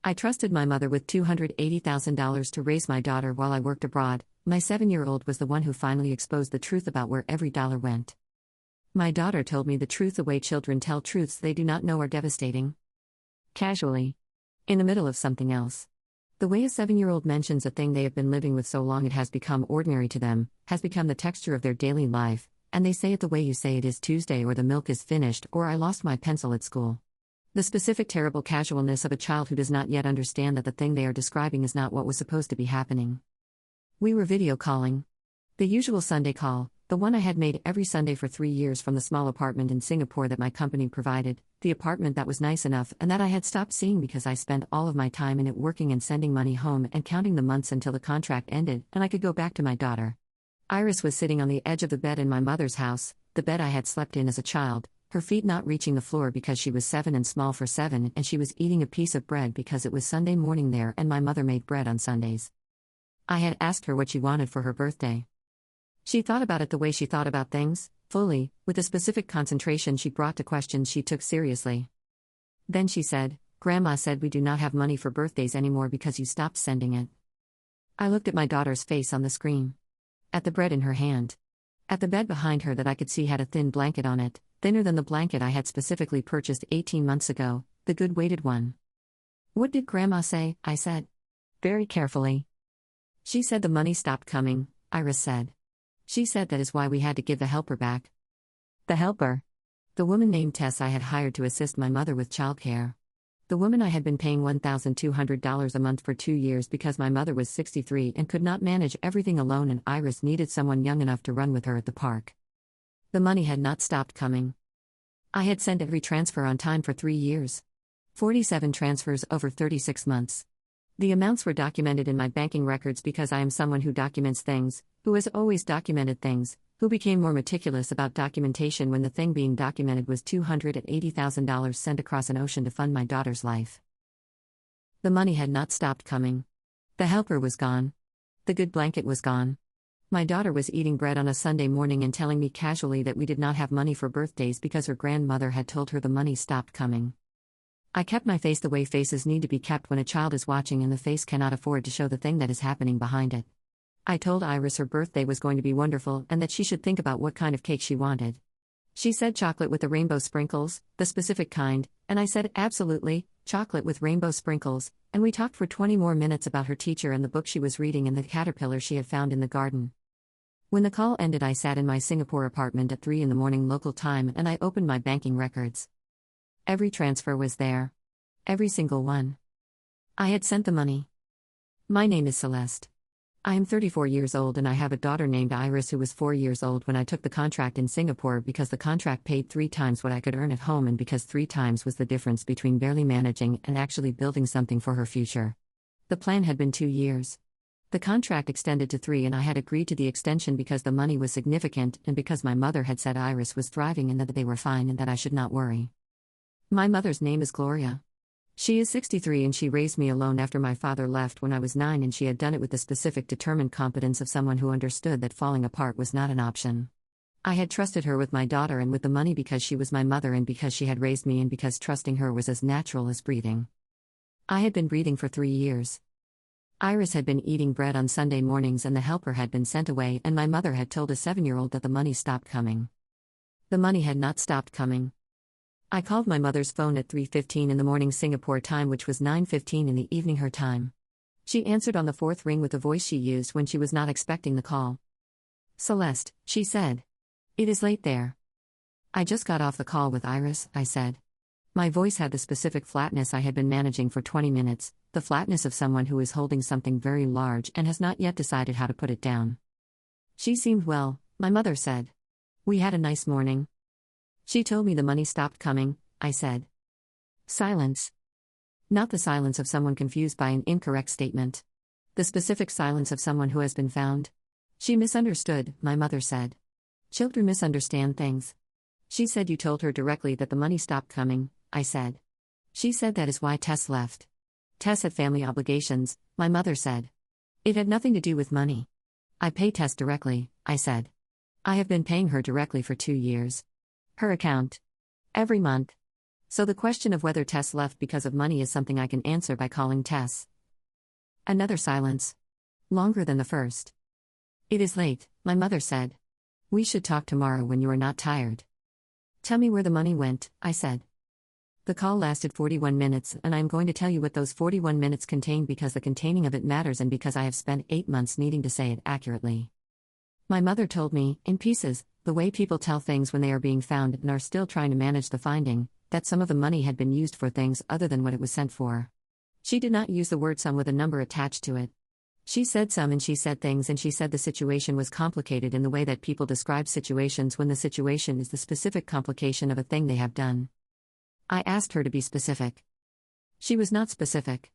I trusted my mother with $280,000 to raise my daughter while I worked abroad. My 7-year-old was the one who finally exposed the truth about where every dollar went. My daughter told me the truth the way children tell truths they do not know are devastating. Casually. In the middle of something else. The way a 7-year-old mentions a thing they have been living with so long it has become ordinary to them, has become the texture of their daily life, and they say it the way you say it is Tuesday or the milk is finished or I lost my pencil at school. The specific terrible casualness of a child who does not yet understand that the thing they are describing is not what was supposed to be happening. We were video calling. The usual Sunday call, the one I had made every Sunday for 3 years from the small apartment in Singapore that my company provided, the apartment that was nice enough and that I had stopped seeing because I spent all of my time in it working and sending money home and counting the months until the contract ended and I could go back to my daughter. Iris was sitting on the edge of the bed in my mother's house, the bed I had slept in as a child, her feet not reaching the floor because she was 7 and small for 7, and she was eating a piece of bread because it was Sunday morning there and my mother made bread on Sundays. I had asked her what she wanted for her birthday. She thought about it the way she thought about things, fully, with a specific concentration she brought to questions she took seriously. Then she said, "Grandma said we do not have money for birthdays anymore because you stopped sending it." I looked at my daughter's face on the screen. At the bread in her hand. At the bed behind her that I could see had a thin blanket on it, thinner than the blanket I had specifically purchased 18 months ago, the good weighted one. "What did Grandma say?" I said. Very carefully. "She said the money stopped coming," Iris said. "She said that is why we had to give the helper back." The helper? The woman named Tess I had hired to assist my mother with childcare. The woman I had been paying $1,200 a month for 2 years because my mother was 63 and could not manage everything alone and Iris needed someone young enough to run with her at the park. The money had not stopped coming. I had sent every transfer on time for 3 years. 47 transfers over 36 months. The amounts were documented in my banking records because I am someone who documents things, who has always documented things, who became more meticulous about documentation when the thing being documented was $280,000 sent across an ocean to fund my daughter's life. The money had not stopped coming. The helper was gone. The good blanket was gone. My daughter was eating bread on a Sunday morning and telling me casually that we did not have money for birthdays because her grandmother had told her the money stopped coming. I kept my face the way faces need to be kept when a child is watching and the face cannot afford to show the thing that is happening behind it. I told Iris her birthday was going to be wonderful and that she should think about what kind of cake she wanted. She said chocolate with the rainbow sprinkles, the specific kind, and I said absolutely, chocolate with rainbow sprinkles, and we talked for 20 more minutes about her teacher and the book she was reading and the caterpillar she had found in the garden. When the call ended, I sat in my Singapore apartment at 3 a.m. local time and I opened my banking records. Every transfer was there. Every single one. I had sent the money. My name is Celeste. I am 34 years old and I have a daughter named Iris who was 4 years old when I took the contract in Singapore because the contract paid 3 times what I could earn at home and because 3 times was the difference between barely managing and actually building something for her future. The plan had been 2 years. The contract extended to 3 and I had agreed to the extension because the money was significant and because my mother had said Iris was thriving and that they were fine and that I should not worry. My mother's name is Gloria. She is 63 and she raised me alone after my father left when I was 9 and she had done it with the specific determined competence of someone who understood that falling apart was not an option. I had trusted her with my daughter and with the money because she was my mother and because she had raised me and because trusting her was as natural as breathing. I had been breathing for 3 years. Iris had been eating bread on Sunday mornings and the helper had been sent away and my mother had told a 7-year-old that the money stopped coming. The money had not stopped coming. I called my mother's phone at 3:15 in the morning Singapore time, which was 9:15 in the evening her time. She answered on the 4th ring with the voice she used when she was not expecting the call. "Celeste," she said. "It is late there." "I just got off the call with Iris," I said. My voice had the specific flatness I had been managing for 20 minutes, the flatness of someone who is holding something very large and has not yet decided how to put it down. "She seemed well," my mother said. "We had a nice morning." "She told me the money stopped coming," I said. Silence. Not the silence of someone confused by an incorrect statement. The specific silence of someone who has been found. "She misunderstood," my mother said. "Children misunderstand things." "She said you told her directly that the money stopped coming," I said. "She said that is why Tess left." "Tess had family obligations," my mother said. "It had nothing to do with money." "I pay Tess directly," I said. "I have been paying her directly for 2 years. Her account. Every month. So the question of whether Tess left because of money is something I can answer by calling Tess. Another silence. Longer than the first. It is late, my mother said. We should talk tomorrow when you are not tired. Tell me where the money went, I said. The call lasted 41 minutes, and I am going to tell you what those 41 minutes contained because the containing of it matters and because I have spent 8 months needing to say it accurately. My mother told me, in pieces, the way people tell things when they are being found and are still trying to manage the finding, that some of the money had been used for things other than what it was sent for. She did not use the word some with a number attached to it. She said some and she said things and she said the situation was complicated in the way that people describe situations when the situation is the specific complication of a thing they have done. I asked her to be specific. She was not specific.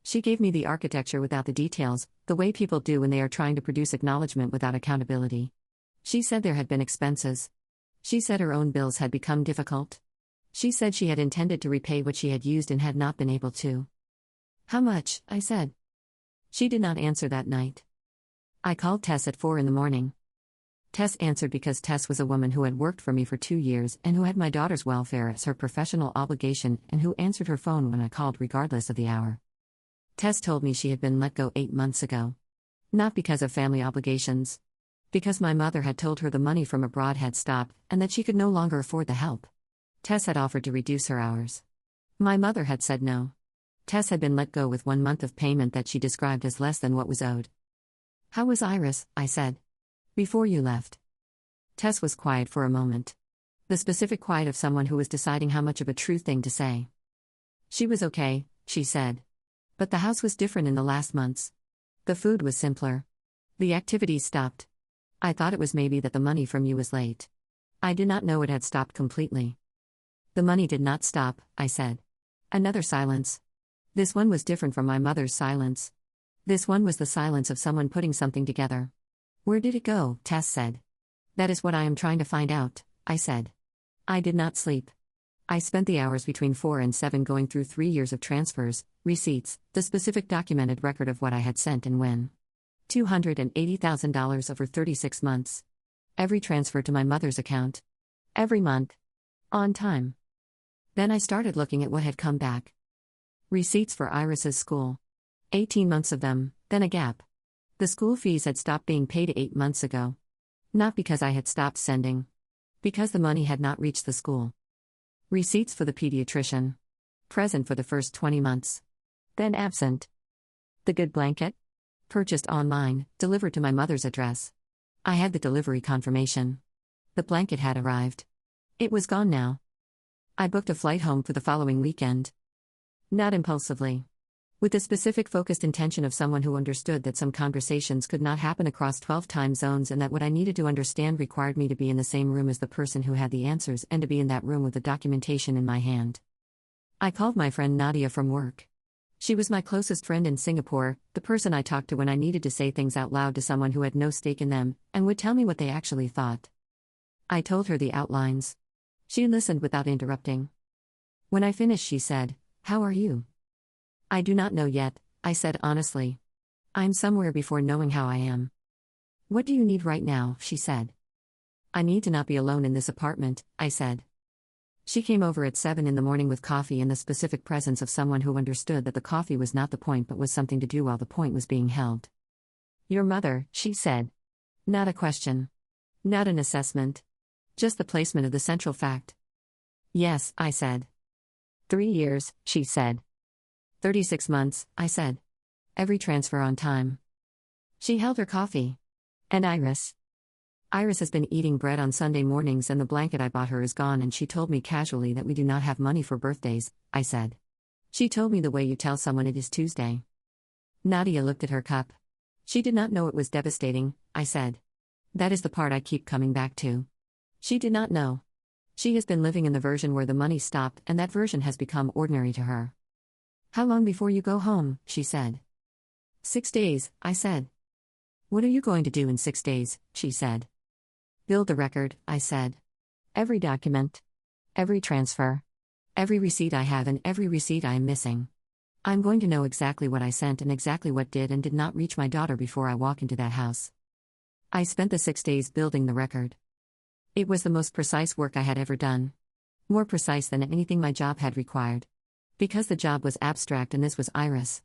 She gave me the architecture without the details, the way people do when they are trying to produce acknowledgement without accountability. She said there had been expenses. She said her own bills had become difficult. She said she had intended to repay what she had used and had not been able to. How much? I said. She did not answer that night. I called Tess at 4 a.m. Tess answered because Tess was a woman who had worked for me for 2 years and who had my daughter's welfare as her professional obligation and who answered her phone when I called regardless of the hour. Tess told me she had been let go 8 months ago. Not because of family obligations. Because my mother had told her the money from abroad had stopped and that she could no longer afford the help. Tess had offered to reduce her hours. My mother had said no. Tess had been let go with 1 month of payment that she described as less than what was owed. How was Iris? I said. Before you left. Tess was quiet for a moment. The specific quiet of someone who was deciding how much of a true thing to say. She was okay, she said. But the house was different in the last months. The food was simpler. The activities stopped. I thought it was maybe that the money from you was late. I did not know it had stopped completely. The money did not stop, I said. Another silence. This one was different from my mother's silence. This one was the silence of someone putting something together. Where did it go? Tess said. That is what I am trying to find out, I said. I did not sleep. I spent the hours between 4 and 7 going through 3 years of transfers, receipts, the specific documented record of what I had sent and when. $280,000 over 36 months. Every transfer to my mother's account. Every month. On time. Then I started looking at what had come back. Receipts for Iris's school. 18 months of them, then a gap. The school fees had stopped being paid 8 months ago. Not because I had stopped sending. Because the money had not reached the school. Receipts for the pediatrician. Present for the first 20 months. Then absent. The good blanket? Purchased online, delivered to my mother's address. I had the delivery confirmation. The blanket had arrived. It was gone now. I booked a flight home for the following weekend. Not impulsively. With the specific focused intention of someone who understood that some conversations could not happen across 12 time zones and that what I needed to understand required me to be in the same room as the person who had the answers and to be in that room with the documentation in my hand. I called my friend Nadia from work. She was my closest friend in Singapore, the person I talked to when I needed to say things out loud to someone who had no stake in them, and would tell me what they actually thought. I told her the outlines. She listened without interrupting. When I finished, she said, "How are you?" "I do not know yet," I said honestly. "I'm somewhere before knowing how I am." "What do you need right now?" she said. "I need to not be alone in this apartment," I said. She came over at 7 a.m. with coffee and the specific presence of someone who understood that the coffee was not the point but was something to do while the point was being held. "Your mother," she said. Not a question. Not an assessment. Just the placement of the central fact. "Yes," I said. 3 years, she said. 36 months, I said. Every transfer on time. She held her coffee. "And Iris?" "Iris has been eating bread on Sunday mornings and the blanket I bought her is gone and she told me casually that we do not have money for birthdays," I said. "She told me the way you tell someone it is Tuesday." Nadia looked at her cup. "She did not know it was devastating," I said. That is the part I keep coming back to. She did not know. She has been living in the version where the money stopped and that version has become ordinary to her. "How long before you go home?" she said. 6 days, I said. "What are you going to do in 6 days?" she said. "Build the record," I said. "Every document. Every transfer. Every receipt I have and every receipt I am missing. I'm going to know exactly what I sent and exactly what did and did not reach my daughter before I walk into that house." I spent the 6 days building the record. It was the most precise work I had ever done. More precise than anything my job had required. Because the job was abstract and this was Iris.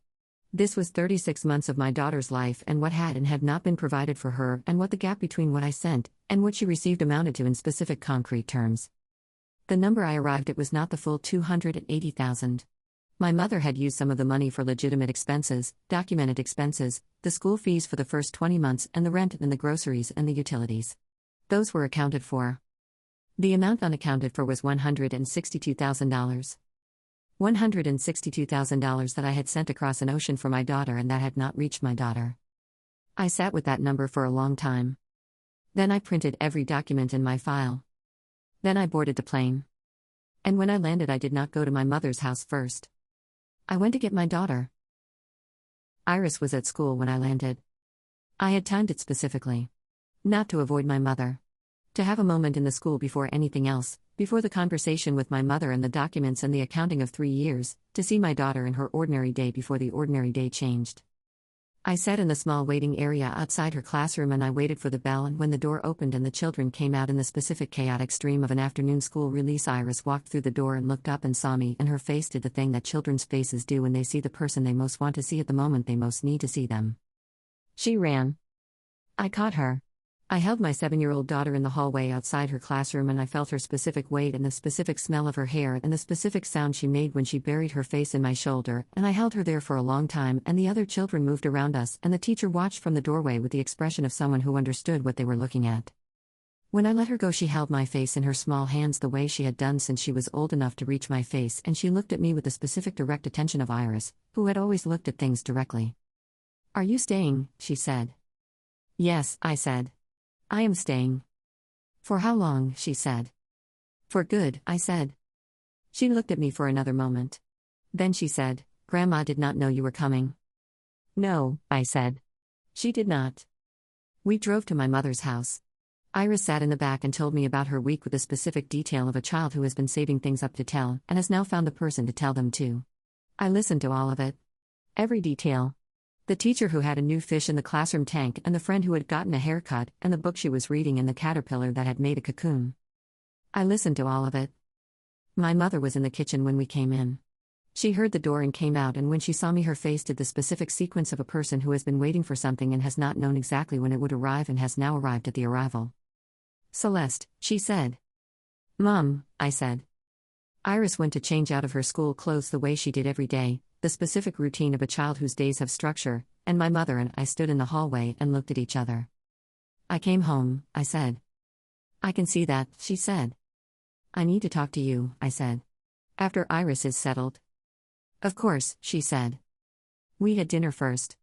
This was 36 months of my daughter's life and what had and had not been provided for her, and what the gap between what I sent and what she received amounted to in specific concrete terms. The number I arrived at was not the full 280,000. My mother had used some of the money for legitimate expenses, documented expenses, the school fees for the first 20 months and the rent and the groceries and the utilities. Those were accounted for. The amount unaccounted for was $162,000. $162,000 that I had sent across an ocean for my daughter and that had not reached my daughter. I sat with that number for a long time. Then I printed every document in my file. Then I boarded the plane. And when I landed, I did not go to my mother's house first. I went to get my daughter. Iris was at school when I landed. I had timed it specifically. Not to avoid my mother. To have a moment in the school before anything else, before the conversation with my mother and the documents and the accounting of 3 years, to see my daughter in her ordinary day before the ordinary day changed. I sat in the small waiting area outside her classroom and I waited for the bell, and when the door opened and the children came out in the specific chaotic stream of an afternoon school release, Iris walked through the door and looked up and saw me, and her face did the thing that children's faces do when they see the person they most want to see at the moment they most need to see them. She ran. I caught her. I held my 7-year-old daughter in the hallway outside her classroom, and I felt her specific weight and the specific smell of her hair and the specific sound she made when she buried her face in my shoulder, and I held her there for a long time, and the other children moved around us, and the teacher watched from the doorway with the expression of someone who understood what they were looking at. When I let her go, she held my face in her small hands the way she had done since she was old enough to reach my face, and she looked at me with the specific direct attention of Iris, who had always looked at things directly. "Are you staying?" she said. "Yes," I said. "I am staying." "For how long?" she said. "For good," I said. She looked at me for another moment. Then she said, "Grandma did not know you were coming." "No," I said. She did not. We drove to my mother's house. Iris sat in the back and told me about her week with the specific detail of a child who has been saving things up to tell, and has now found the person to tell them to. I listened to all of it. Every detail. The teacher who had a new fish in the classroom tank, and the friend who had gotten a haircut, and the book she was reading, and the caterpillar that had made a cocoon. I listened to all of it. My mother was in the kitchen when we came in. She heard the door and came out, and when she saw me, her face did the specific sequence of a person who has been waiting for something and has not known exactly when it would arrive and has now arrived at the arrival. "Celeste," she said. "Mom," I said. Iris went to change out of her school clothes the way she did every day, the specific routine of a child whose days have structure, and my mother and I stood in the hallway and looked at each other. "I came home," I said. "I can see that," she said. "I need to talk to you," I said. "After Iris is settled." "Of course," she said. We had dinner first.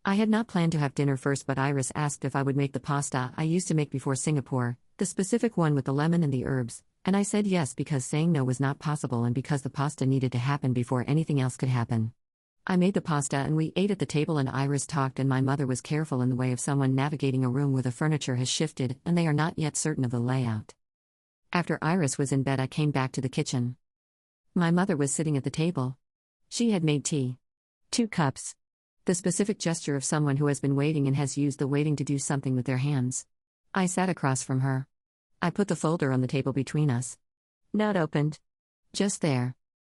I had not planned to have dinner first, but Iris asked if I would make the pasta I used to make before Singapore, the specific one with the lemon and the herbs, and I said yes because saying no was not possible and because the pasta needed to happen before anything else could happen. I made the pasta and we ate at the table, and Iris talked, and my mother was careful in the way of someone navigating a room where the furniture has shifted and they are not yet certain of the layout. After Iris was in bed, I came back to the kitchen. My mother was sitting at the table. She had made tea. 2 cups. The specific gesture of someone who has been waiting and has used the waiting to do something with their hands. I sat across from her. I put the folder on the table between us. Not opened. Just there.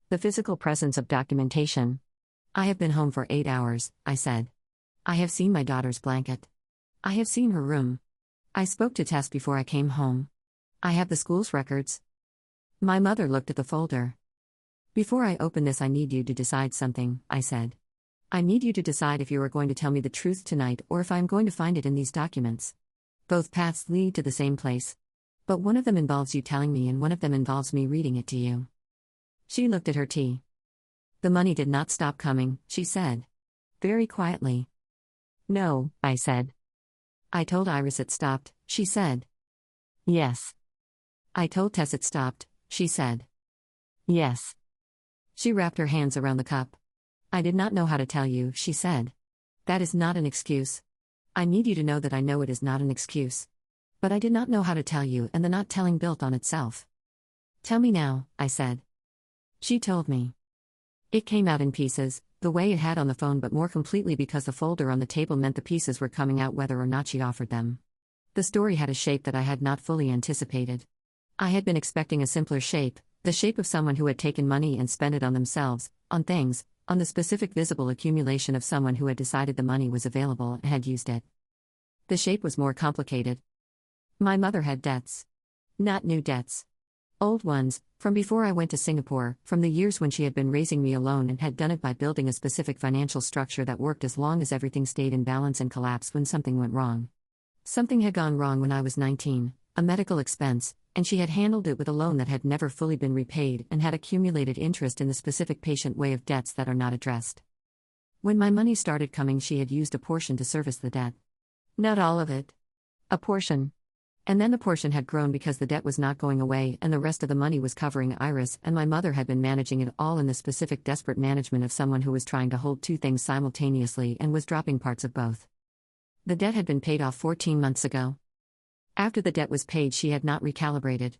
The physical presence of documentation. "I have been home for 8 hours," I said. "I have seen my daughter's blanket. I have seen her room. I spoke to Tess before I came home. I have the school's records." My mother looked at the folder. "Before I open this, I need you to decide something," I said. "I need you to decide if you are going to tell me the truth tonight or if I am going to find it in these documents. Both paths lead to the same place. But one of them involves you telling me and one of them involves me reading it to you." She looked at her tea. "The money did not stop coming," she said. Very quietly. "No," I said. "I told Iris it stopped," she said. "Yes." "I told Tess it stopped," she said. "Yes." She wrapped her hands around the cup. "I did not know how to tell you," she said. "That is not an excuse. I need you to know that I know it is not an excuse. But I did not know how to tell you, and the not telling built on itself." "Tell me now," I said. She told me. It came out in pieces, the way it had on the phone, but more completely because the folder on the table meant the pieces were coming out whether or not she offered them. The story had a shape that I had not fully anticipated. I had been expecting a simpler shape, The shape of someone who had taken money and spent it on themselves, on things, on the specific visible accumulation of someone who had decided the money was available and had used it. The shape was more complicated. My mother had debts. Not new debts. Old ones, from before I went to Singapore, from the years when she had been raising me alone and had done it by building a specific financial structure that worked as long as everything stayed in balance and collapsed when something went wrong. Something had gone wrong when I was 19, a medical expense, and she had handled it with a loan that had never fully been repaid and had accumulated interest in the specific patient way of debts that are not addressed. When my money started coming, she had used a portion to service the debt. Not all of it. A portion. And then the portion had grown because the debt was not going away and the rest of the money was covering Iris, and my mother had been managing it all in the specific desperate management of someone who was trying to hold two things simultaneously and was dropping parts of both. The debt had been paid off 14 months ago. After the debt was paid, she had not recalibrated.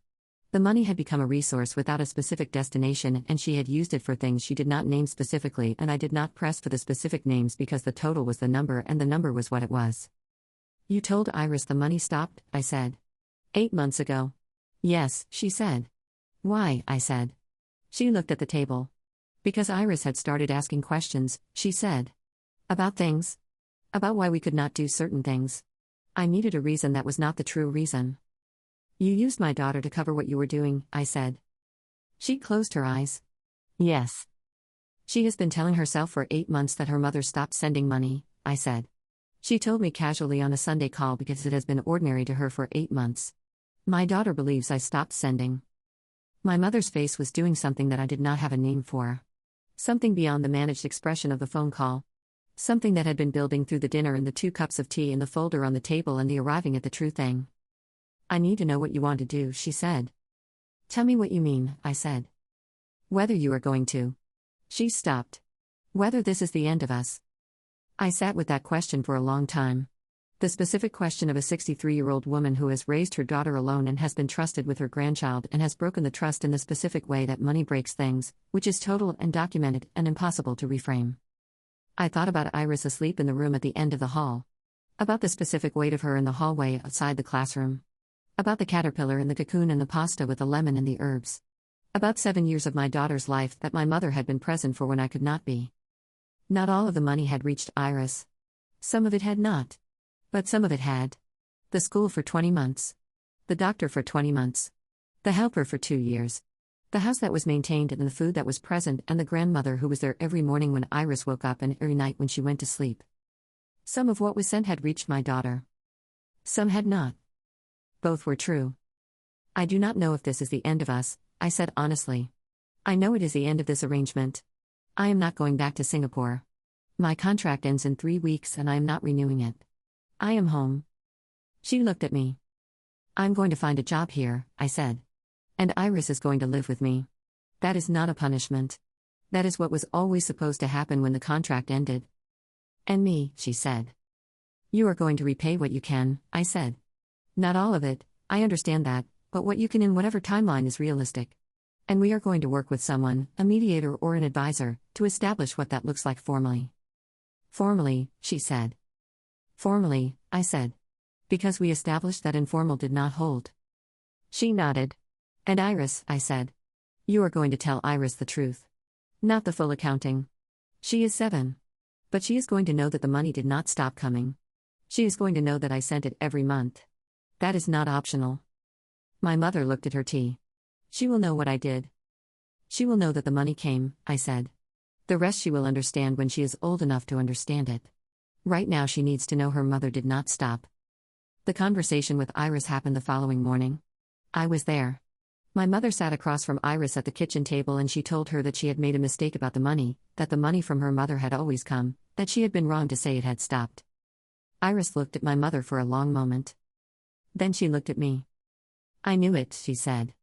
The money had become a resource without a specific destination, and she had used it for things she did not name specifically, and I did not press for the specific names because the total was the number and the number was what it was. You told Iris the money stopped, I said. 8 months ago. Yes, she said. Why, I said. She looked at the table. Because Iris had started asking questions, she said. About things. About why we could not do certain things. I needed a reason that was not the true reason. You used my daughter to cover what you were doing, I said. She closed her eyes. Yes. She has been telling herself for 8 months that her mother stopped sending money, I said. She told me casually on a Sunday call because it has been ordinary to her for 8 months. My daughter believes I stopped sending. My mother's face was doing something that I did not have a name for. Something beyond the managed expression of the phone call. Something that had been building through the dinner and the 2 cups of tea and the folder on the table and the arriving at the true thing. I need to know what you want to do, she said. Tell me what you mean, I said. Whether you are going to. She stopped. Whether this is the end of us. I sat with that question for a long time. The specific question of a 63-year-old woman who has raised her daughter alone and has been trusted with her grandchild and has broken the trust in the specific way that money breaks things, which is total and documented and impossible to reframe. I thought about Iris asleep in the room at the end of the hall. About the specific weight of her in the hallway outside the classroom. About the caterpillar in the cocoon and the pasta with the lemon and the herbs. About 7 years of my daughter's life that my mother had been present for when I could not be. Not all of the money had reached Iris. Some of it had not. But some of it had. The school for 20 months. The doctor for 20 months. The helper for 2 years. The house that was maintained and the food that was present and the grandmother who was there every morning when Iris woke up and every night when she went to sleep. Some of what was sent had reached my daughter. Some had not. Both were true. I do not know if this is the end of us, I said honestly. I know it is the end of this arrangement. I am not going back to Singapore. My contract ends in 3 weeks and I am not renewing it. I am home. She looked at me. I'm going to find a job here, I said. And Iris is going to live with me. That is not a punishment. That is what was always supposed to happen when the contract ended. And me, she said. You are going to repay what you can, I said. Not all of it, I understand that, but what you can in whatever timeline is realistic. And we are going to work with someone, a mediator or an advisor, to establish what that looks like formally. Formally, she said. Formally, I said. Because we established that informal did not hold. She nodded. And Iris, I said. You are going to tell Iris the truth. Not the full accounting. She is 7. But she is going to know that the money did not stop coming. She is going to know that I sent it every month. That is not optional. My mother looked at her tea. She will know what I did. She will know that the money came, I said. The rest she will understand when she is old enough to understand it. Right now she needs to know her mother did not stop. The conversation with Iris happened the following morning. I was there. My mother sat across from Iris at the kitchen table and she told her that she had made a mistake about the money, that the money from her mother had always come, that she had been wrong to say it had stopped. Iris looked at my mother for a long moment. Then she looked at me. I knew it, she said.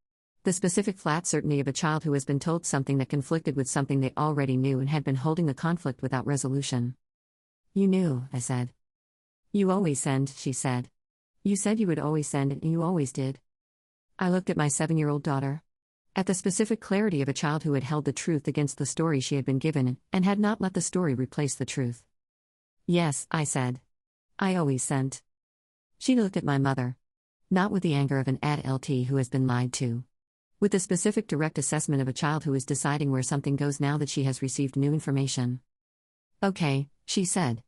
The specific flat certainty of a child who has been told something that conflicted with something they already knew and had been holding the conflict without resolution. You knew, I said. You always send, she said. You said you would always send and you always did. I looked at my 7-year-old daughter. At the specific clarity of a child who had held the truth against the story she had been given and had not let the story replace the truth. Yes, I said. I always sent. She looked at my mother. Not with the anger of an ADLT who has been lied to. with the specific direct assessment of a child who is deciding where something goes now that she has received new information. "Okay," she said.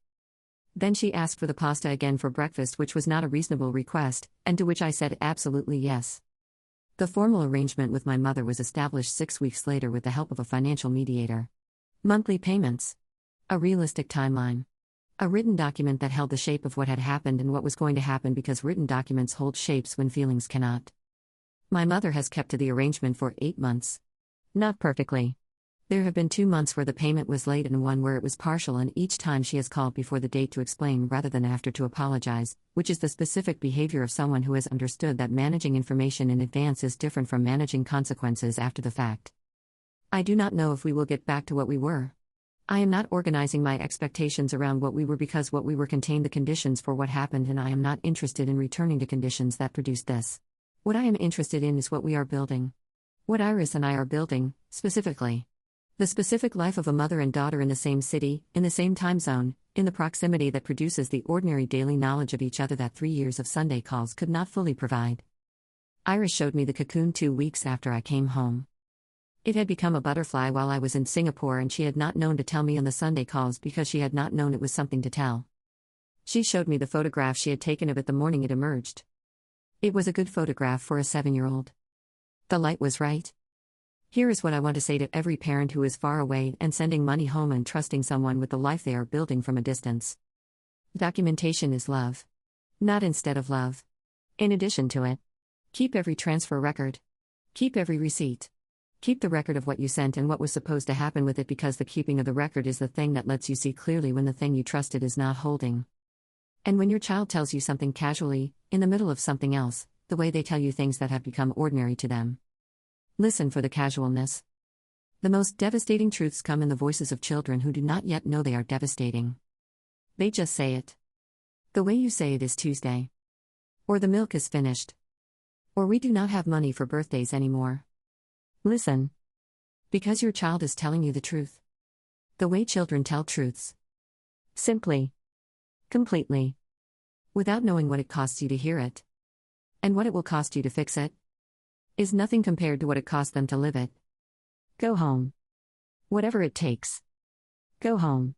Then she asked for the pasta again for breakfast, which was not a reasonable request, and to which I said absolutely yes. The formal arrangement with my mother was established 6 weeks later with the help of a financial mediator. Monthly payments. A realistic timeline. A written document that held the shape of what had happened and what was going to happen, because written documents hold shapes when feelings cannot. My mother has kept to the arrangement for 8 months. Not perfectly. There have been 2 months where the payment was late and one where it was partial, and each time she has called before the date to explain rather than after to apologize, which is the specific behavior of someone who has understood that managing information in advance is different from managing consequences after the fact. I do not know if we will get back to what we were. I am not organizing my expectations around what we were, because what we were contained the conditions for what happened, and I am not interested in returning to conditions that produced this. What I am interested in is what we are building. What Iris and I are building, specifically. The specific life of a mother and daughter in the same city, in the same time zone, in the proximity that produces the ordinary daily knowledge of each other that 3 years of Sunday calls could not fully provide. Iris showed me the cocoon 2 weeks after I came home. It had become a butterfly while I was in Singapore, and she had not known to tell me on the Sunday calls because she had not known it was something to tell. She showed me the photograph she had taken of it the morning it emerged. It was a good photograph for a 7-year-old. The light was right. Here is what I want to say to every parent who is far away and sending money home and trusting someone with the life they are building from a distance. Documentation is love. Not instead of love. In addition to it. Keep every transfer record. Keep every receipt. Keep the record of what you sent and what was supposed to happen with it, because the keeping of the record is the thing that lets you see clearly when the thing you trusted is not holding. And when your child tells you something casually, in the middle of something else, the way they tell you things that have become ordinary to them. Listen for the casualness. The most devastating truths come in the voices of children who do not yet know they are devastating. They just say it. The way you say it is Tuesday. Or the milk is finished. Or we do not have money for birthdays anymore. Listen. Because your child is telling you the truth. The way children tell truths. Simply. Completely. Without knowing what it costs you to hear it. And what it will cost you to fix it. Is nothing compared to what it cost them to live it. Go home. Whatever it takes. Go home.